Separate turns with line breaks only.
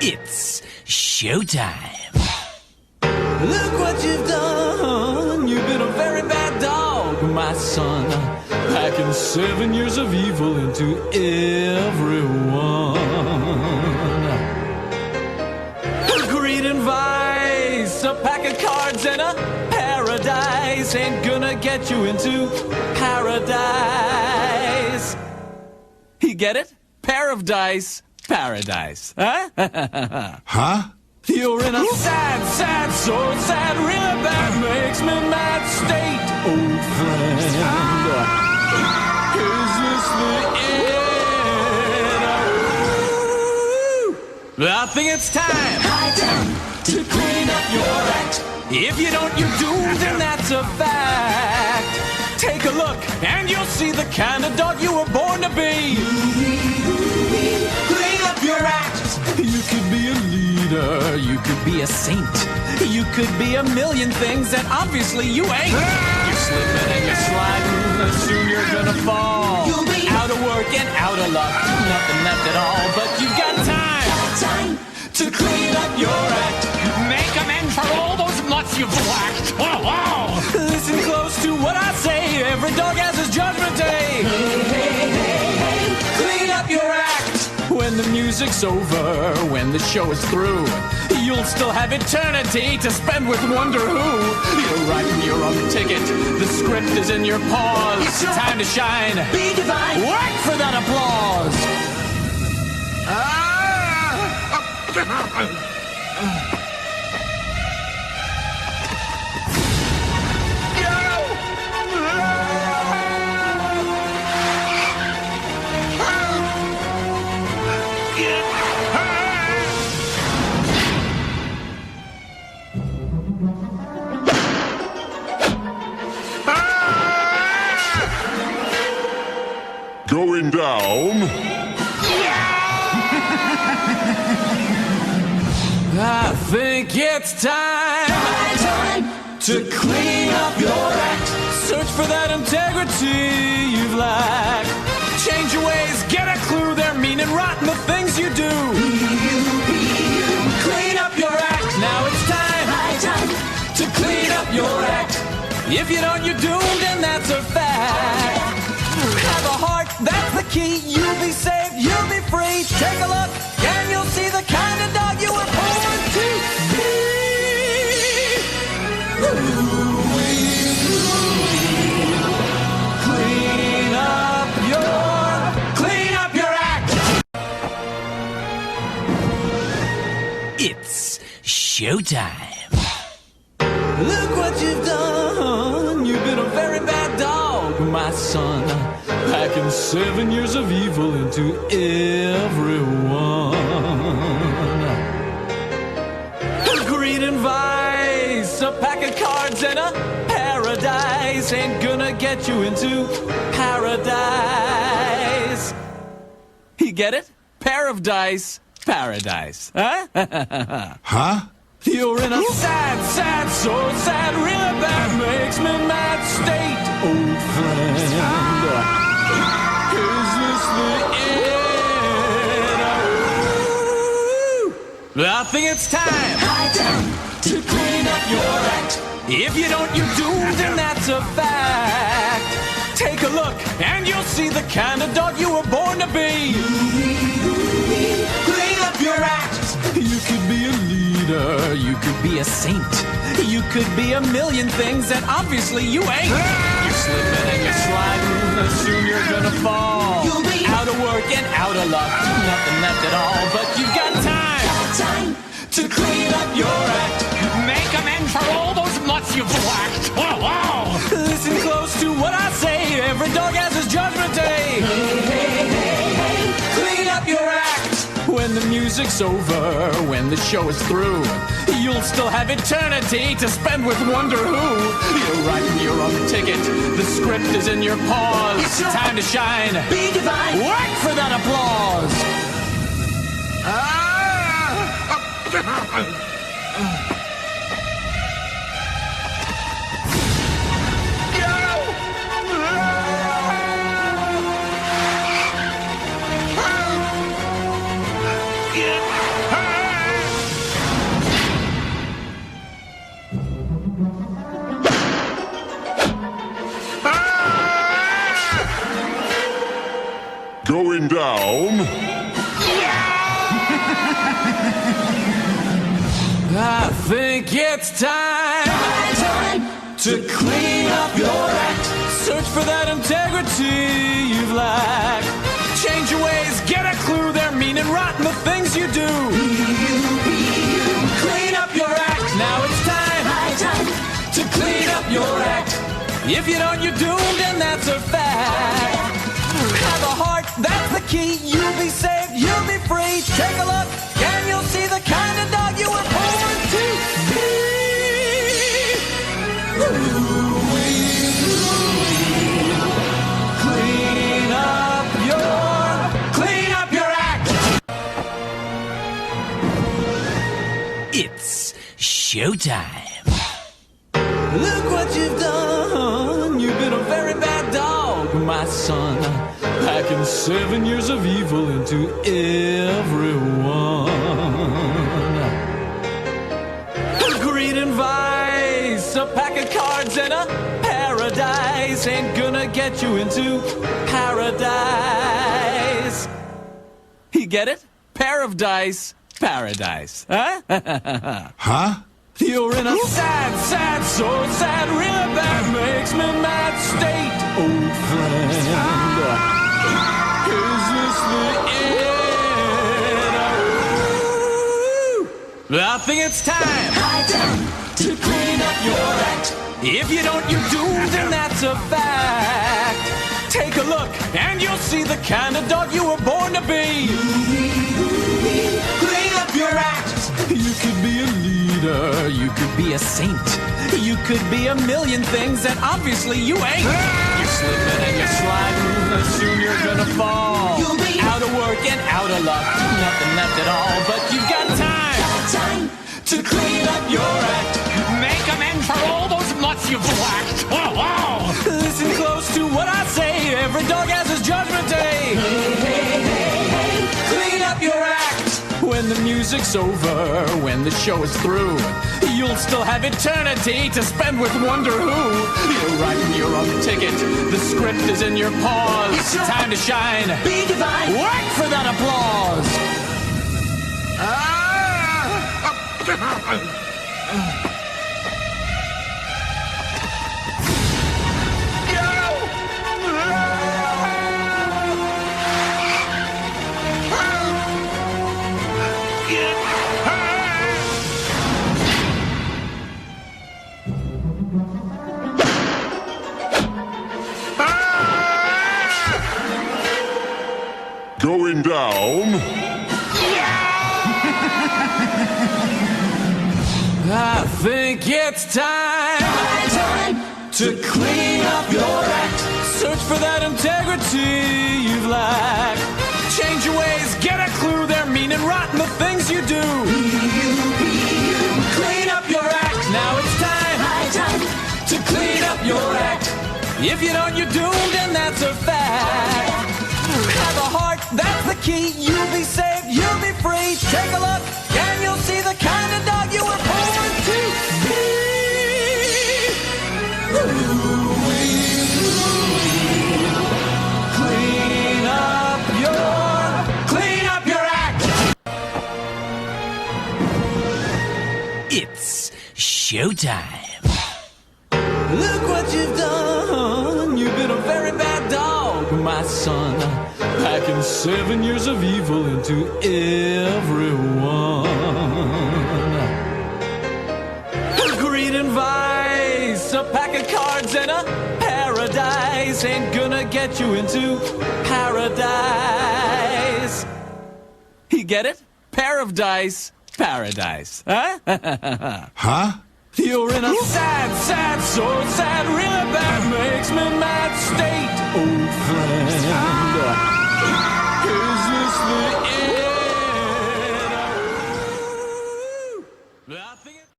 It's showtime.
Look what you've done. You've been a very bad dog, my son. Packing 7 years of evil into everyone. Greed and vice, a pack of cards and a paradise ain't gonna get you into paradise. You get it? Pair of dice, paradise. Huh?
Huh?
You're in a sad, sad, so sad, really bad, makes me mad state, old friend. Is this the end? I think it's time.
High time
to clean up your act. If you don't, you're doomed, and that's a fact. Take a look, and you'll see the kind of dog you were born to be. Clean up your act. You could be a leader, you could be a saint, you could be a million things that obviously you ain't. You're slipping and you're sliding, soon you're gonna fall.
You'll be
out of work and out of luck, nothing left at all, but you've got time to clean up your act.
Make amends for all those nuts you've whacked. Oh.
Listen close to what I say, every dog has his judgment day.
Hey,
clean up your act. When the music's over, when the show is through, you'll still have eternity to spend with Wonder Who. You're writing your own ticket, the script is in your paws.
It's your
time to shine,
be divine.
work for that applause.
Going down.
I think it's time to clean up your act. Search for that integrity you've lacked. Change your ways, get a clue, they're mean and rotten the things you do. Clean up your act. Now it's time to clean up your act. If you don't, you're doomed, and that's a fact. Have a heart, that's the key. You'll be safe, you'll be free. Take a look, and you'll see the kind of dog you were born to be. Clean up your act.
It's showtime.
Look what you've done. You've been a very bad dog, my son. Packing 7 years of evil into everyone. Greed and vice, a pack of cards and a paradise ain't gonna get you into paradise. You get it? Pair of dice, paradise. Huh?
Huh?
You're in a sad, sad, so sad, really bad, makes me mad state, old friend. Is this the end? I think it's time to clean up your act. If you don't, you're doomed, and that's a fact. Take a look, and you'll see the kind of dog you were born to be. Clean up your act. You could be a leader, you could be a saint, you could be a million things that obviously you ain't. You're slipping and you're sliding, soon you're gonna fall.
You'll be
out of work and out of luck, nothing left at all, but you've got time to clean up your act.
Make amends for all those nuts you've whacked. Oh.
Listen close to what I say, every dog has his judgment day.
hey,
Clean up your act. When the music's over, when the show is through, you'll still have eternity to spend with Wonder Who. You're writing your own ticket, the script is in your paws.
It's your
time to shine,
be divine.
work for that applause.
Going down.
I think it's time to clean up your act. Search for that integrity you've lacked. Change your ways, get a clue. They're mean and rotten, the things you do. Clean up your act. Now it's time to clean up your act. If you don't, you're doomed, and that's a fact. Have a heart, that's the key. You'll be saved, you'll be free. Take a look, and you'll see the kind of dog you were born to be. Clean up your act.
It's showtime.
Look what you've done. You've been a very bad dog, my son. Packing 7 years of evil into everyone. Greed and vice, a pack of cards and a paradise ain't gonna get you into paradise. You get it? Pair of dice, paradise. Huh?
Huh?
You're in a sad, sad, so sad, really bad, makes me mad state, old friend. Is this the end? I think it's time to clean up your act. If you don't, you're doomed, and that's a fact. Take a look, and you'll see the kind of dog you were born to be. Clean up your act. You could be a leader, you could be a saint, you could be a million things, and obviously you ain't. You're slipping and you're sliding, soon you're gonna fall. You'll be out of work and out of luck, nothing left at all, but you've got time to clean up your act.
Make amends for all those nuts you've whacked. Oh, wow.
Listen close to what I say, every dog has his judgment day. Clean up your act. When the music's over, when the show is through, you'll still have eternity to spend with Wonder Who. You're writing your own ticket, the script is in your paws. It's time to shine, be divine, work for that applause.
Going down.
I think it's time to clean up your act. Search for that integrity you've lacked. Change your ways, get a clue. They're mean and rotten, the things you do. Clean up your act. Now it's time to clean up your act. If you don't, you're doomed, and that's a fact. Have a heart, that's the key. You'll be saved, you'll be free. Take a look, and you'll see the kind of dog you were born to be. Clean up your act.
It's showtime.
Look what you've done. You've been a very bad dog, my son. Packing 7 years of evil into everyone. Greed and vice, a pack of cards and a paradise ain't gonna get you into paradise. You get it? Pair of dice, paradise. Huh?
Huh?
You're in a sad, sad, so sad,